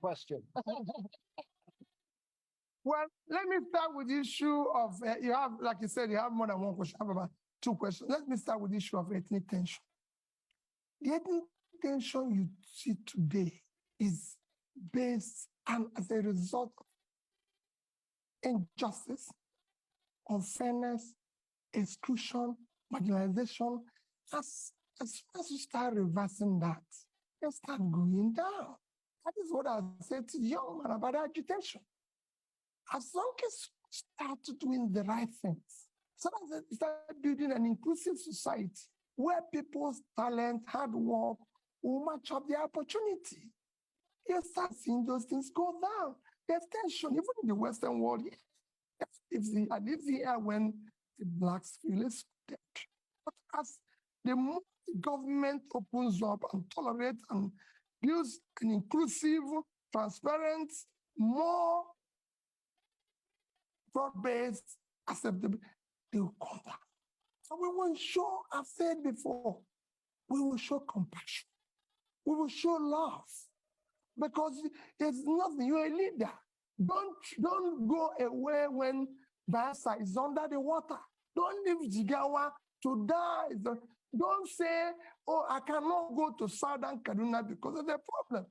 question. Well, let me start with the issue of, you have, like you said, you have more than one question. I have about two questions. Let me start with the issue of ethnic tension. The ethnic tension you see today is based and as a result of injustice, unfairness, exclusion, marginalization. As soon as you start reversing that, you start going down. That is what I said to the young man about agitation. As long as you start doing the right things, so that you start building an inclusive society where people's talent, hard work will match up their opportunity, you start seeing those things go down. There's tension, even in the Western world. I live here when the blacks feel excluded. But as the more the government opens up and tolerates and builds an inclusive, transparent, more broad-based, acceptable, they will come down. So we will show, I've said before, we will show compassion. We will show love. Because there's nothing, you're a leader. Don't go away when Bayelsa is under the water. Don't leave Jigawa to die. Don't say, oh, I cannot go to Southern Kaduna because of the problem.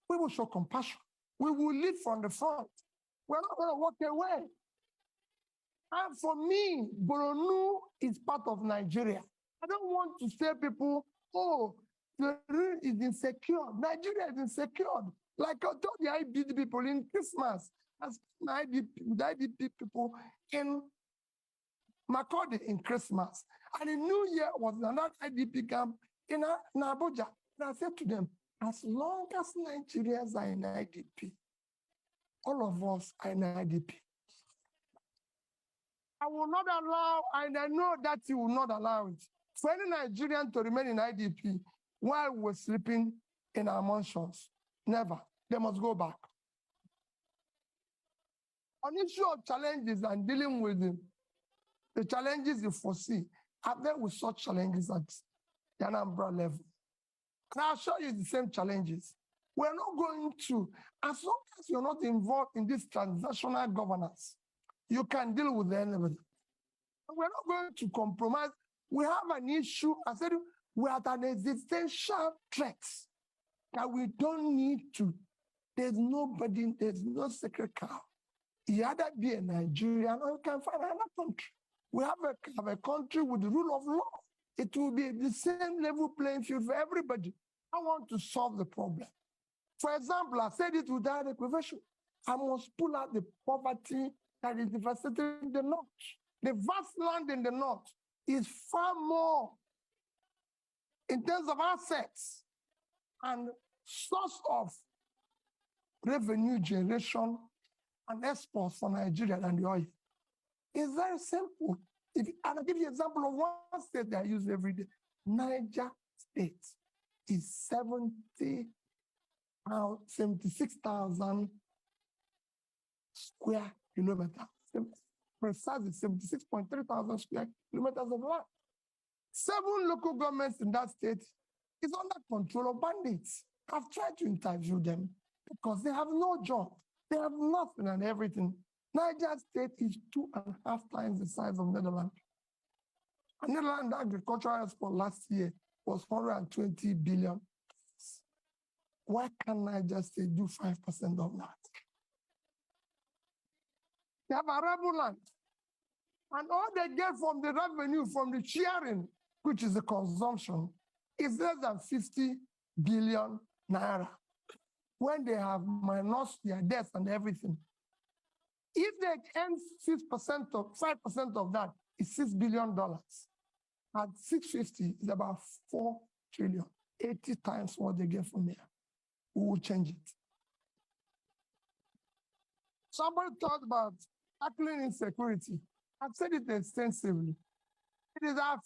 We will show compassion. We will lead from the front. We're not going to walk away. And for me, Borno is part of Nigeria. I don't want to say people, oh, the room is insecure. Nigeria is insecure. Like I told the IDP people in Christmas, I spent my IDP people in Makurdi in Christmas. And the New Year was another IDP camp in Abuja. And I said to them, as long as Nigerians are in IDP, all of us are in IDP. I will not allow, and I know that you will not allow it, for any Nigerian to remain in IDP while we're sleeping in our mansions. Never. They must go back. On issue of challenges and dealing with them, the challenges you foresee, I've dealt with such challenges at the Anambra level. And I'll show you the same challenges. We're not going to, as long as you're not involved in this transactional governance, you can deal with anybody. We're not going to compromise. We have an issue. I said we are at an existential threat that we don't need to. There's nobody, there's no sacred cow. You either be a Nigerian or you can find another country. We have a country with the rule of law. It will be the same level playing field for everybody. I want to solve the problem. For example, I said it without equivocation. I must pull out the poverty that is devastating the north. The vast land in the north is far more in terms of assets and source of revenue generation and exports for Nigeria than the oil. It's very simple. I'll give you an example of one state that I use every day. Niger State is 76,000 square kilometers. Precisely 76.3 thousand square kilometers of land. 7 local governments in that state is under control of bandits. I've tried to interview them because they have no job. They have nothing and everything. Niger State is 2.5 times the size of Netherlands. And Netherlands agricultural export last year was 120 billion. Why can't Niger State do 5% of that? They have arable land. And all they get from the revenue from the sharing, which is the consumption, is less than 50 billion naira. When they have minus their debts and everything. If they earn 5% of that is $6 billion. At 650 is about 4 trillion, 80 times what they get from here. We will change it. Somebody talked about tackling insecurity. I've said it extensively. It is our